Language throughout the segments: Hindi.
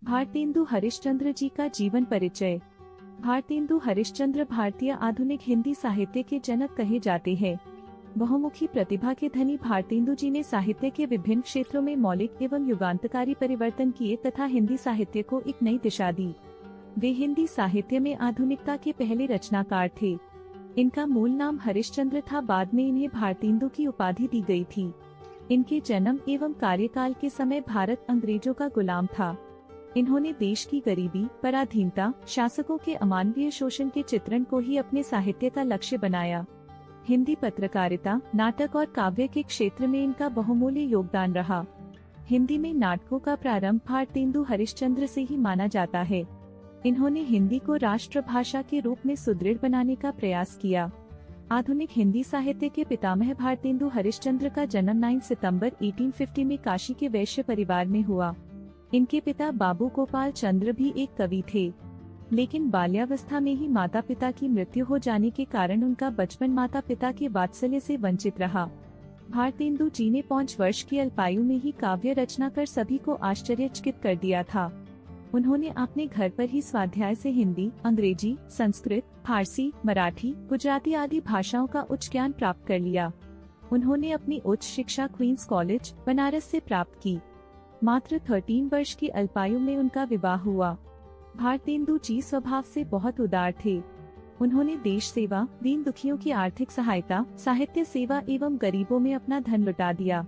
भारतेंदु हरिश्चंद्र जी का जीवन परिचय। भारतेंदु हरिश्चंद्र भारतीय आधुनिक हिंदी साहित्य के जनक कहे जाते हैं। बहुमुखी प्रतिभा के धनी भारतेंदु जी ने साहित्य के विभिन्न क्षेत्रों में मौलिक एवं युगांतकारी परिवर्तन किए तथा हिंदी साहित्य को एक नई दिशा दी। वे हिंदी साहित्य में आधुनिकता के पहले रचनाकार थे। इनका मूल नाम हरिश्चंद्र था, बाद में इन्हें भारतेंदु की उपाधि दी गई थी। इनके जन्म एवं कार्यकाल के समय भारत अंग्रेजों का गुलाम था। इन्होंने देश की गरीबी, पराधीनता, शासकों के अमानवीय शोषण के चित्रण को ही अपने साहित्य का लक्ष्य बनाया। हिंदी पत्रकारिता, नाटक और काव्य के क्षेत्र में इनका बहुमूल्य योगदान रहा। हिंदी में नाटकों का प्रारंभ भारतेंदु हरिश्चंद्र से ही माना जाता है। इन्होंने हिंदी को राष्ट्रभाषा के रूप में सुदृढ़ बनाने का प्रयास किया। आधुनिक हिंदी साहित्य के पितामह भारतेंदु हरिश्चंद्र का जन्म 9 सितंबर 1850 में काशी के वैश्य परिवार में हुआ। इनके पिता बाबू गोपाल चंद्र भी एक कवि थे, लेकिन बाल्यावस्था में ही माता पिता की मृत्यु हो जाने के कारण उनका बचपन माता पिता के वात्सल्य से वंचित रहा। भारतेंदु जी ने 5 वर्ष की अल्पायु में ही काव्य रचना कर सभी को आश्चर्यचकित कर दिया था। उन्होंने अपने घर पर ही स्वाध्याय से हिंदी, अंग्रेजी, संस्कृत, फारसी, मराठी, गुजराती आदि भाषाओं का उच्च ज्ञान प्राप्त कर लिया। उन्होंने अपनी उच्च शिक्षा क्वींस कॉलेज, बनारस से प्राप्त की। मात्र 13 वर्ष की अल्पायु में उनका विवाह हुआ। भारतेंदु जी स्वभाव से बहुत उदार थे। उन्होंने देश सेवा, दीन दुखियों की आर्थिक सहायता, साहित्य सेवा एवं गरीबों में अपना धन लुटा दिया।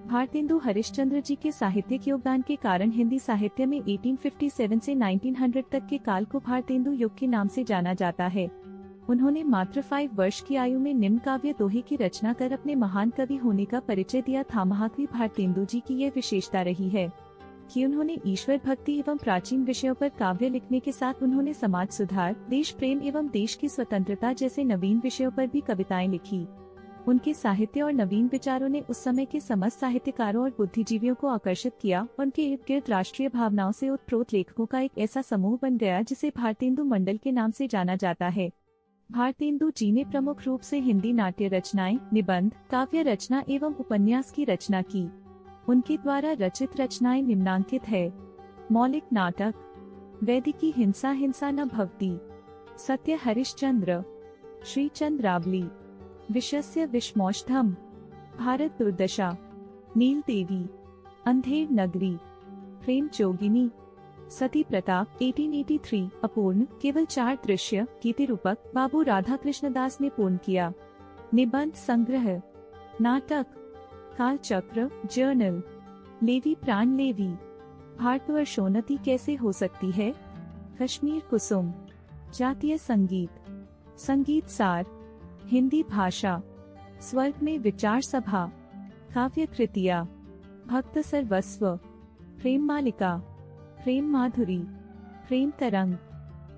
भारतेंदु हरिश्चंद्र जी के साहित्यिक योगदान के कारण हिंदी साहित्य में 1857 से 1900 तक के काल को भारतेंदु युग के नाम से जाना जाता है। उन्होंने मात्र 5 वर्ष की आयु में निम्न काव्य दोहे की रचना कर अपने महान कवि होने का परिचय दिया था। महाकवि भारतेंदु जी की यह विशेषता रही है कि उन्होंने ईश्वर भक्ति एवं प्राचीन विषयों पर काव्य लिखने के साथ उन्होंने समाज सुधार, देश प्रेम एवं देश की स्वतंत्रता जैसे नवीन विषयों पर भी कविताएं लिखी। उनके साहित्य और नवीन विचारों ने उस समय के समस्त साहित्यकारों और बुद्धिजीवियों को आकर्षित किया। उनके इर्द गिर्द राष्ट्रीय भावनाओं से ओतप्रोत लेखकों का एक ऐसा समूह बन गया जिसे भारतेंदु मंडल के नाम से जाना जाता है। भारतेंदु जी ने प्रमुख रूप से हिंदी नाट्य रचनाएं, निबंध, काव्य रचना एवं उपन्यास की रचना की। उनके द्वारा रचित रचनाएं निम्नांकित है। मौलिक नाटक, वैदिकी हिंसा हिंसा न भवति, सत्य हरिश्चंद्र, श्री चंद्रावली, विषस्य विषमौषधम, भारत दुर्दशा, नील देवी, अंधेर नगरी, प्रेम जोगिनी, सती प्रताप 1883, अपूर्ण, केवल 4 दृश्य, गीति रूपक, बाबू राधा कृष्णदास ने पूर्ण किया। निबंध संग्रह, नाटक, काल चक्र, जर्नल, लेवी प्राण लेवी, भारतवर्षोन्नति कैसे हो सकती है, कश्मीर कुसुम, जातीय संगीत, संगीत सार, हिंदी भाषा, स्वर्ग में विचार सभा, काव्य कृतिया, भक्त सर्वस्व, प्रेम मालिका, प्रेम माधुरी, प्रेम तरंग,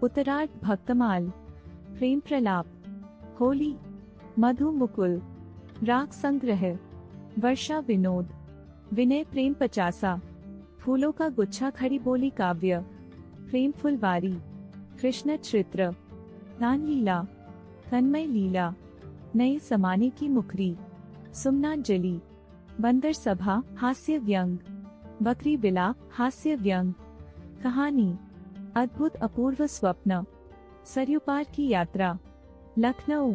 उत्तरार्ध भक्तमाल, प्रेम प्रलाप, होली, मधु मुकुल, राग संग्रह, वर्षा विनोद, विनय प्रेम 50, फूलों का गुच्छा खड़ी बोली काव्य, प्रेम फुलवारी, कृष्ण चित्र, दान लीला, तन्मय लीला, नए जमाने की मुखरी, सुमनांजलि, बंदर सभा, हास्य व्यंग, बकरी विलाप, हास्य व्यंग, कहानी, अद्भुत अपूर्व स्वप्न, सरयू पार की यात्रा, लखनऊ,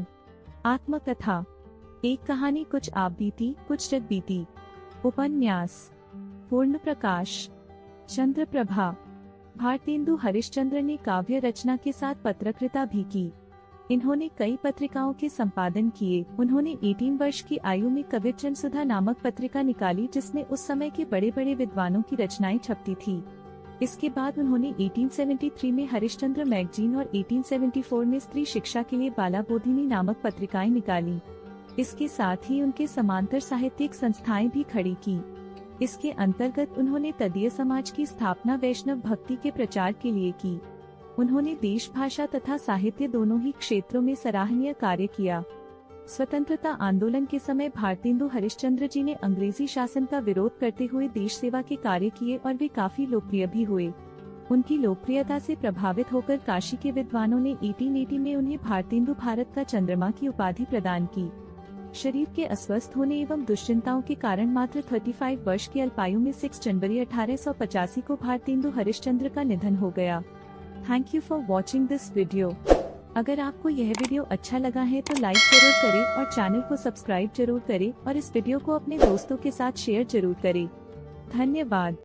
आत्मकथा, एक कहानी कुछ आप बीती कुछ जग बीती, उपन्यास, पूर्ण प्रकाश, चंद्र प्रभा। भारतेंदु हरिश्चंद्र ने काव्य रचना के साथ पत्रकारिता भी की। इन्होंने कई पत्रिकाओं के संपादन किए। उन्होंने 18 वर्ष की आयु में कविचंद सुधा नामक पत्रिका निकाली, जिसमें उस समय के बड़े बड़े विद्वानों की रचनाएं छपती थी। इसके बाद उन्होंने 1873 में हरिश्चंद्र मैगजीन और 1874 में स्त्री शिक्षा के लिए बाला बोधिनी नामक पत्रिकाएं निकाली। इसके साथ ही उनके समांतर साहित्यिक संस्थाएं भी खड़ी की। इसके अंतर्गत उन्होंने तदीय समाज की स्थापना वैष्णव भक्ति के प्रचार के लिए की। उन्होंने देश, भाषा तथा साहित्य दोनों ही क्षेत्रों में सराहनीय कार्य किया। स्वतंत्रता आंदोलन के समय भारतेंदु हरिश्चंद्र जी ने अंग्रेजी शासन का विरोध करते हुए देश सेवा के कार्य किए और वे काफी लोकप्रिय भी हुए। उनकी लोकप्रियता से प्रभावित होकर काशी के विद्वानों ने 1880 में उन्हें भारतेंदु भारत का चंद्रमा की उपाधि प्रदान की। शरीर के अस्वस्थ होने एवं दुश्चिंताओं के कारण मात्र 35 वर्ष की अल्पायु में 6 जनवरी 1885 को भारतेंदु हरिश्चंद्र का निधन हो गया। Thank you for watching this video. अगर आपको यह वीडियो अच्छा लगा है तो लाइक जरूर करें और चैनल को सब्सक्राइब जरूर करें और इस वीडियो को अपने दोस्तों के साथ शेयर जरूर करें। धन्यवाद।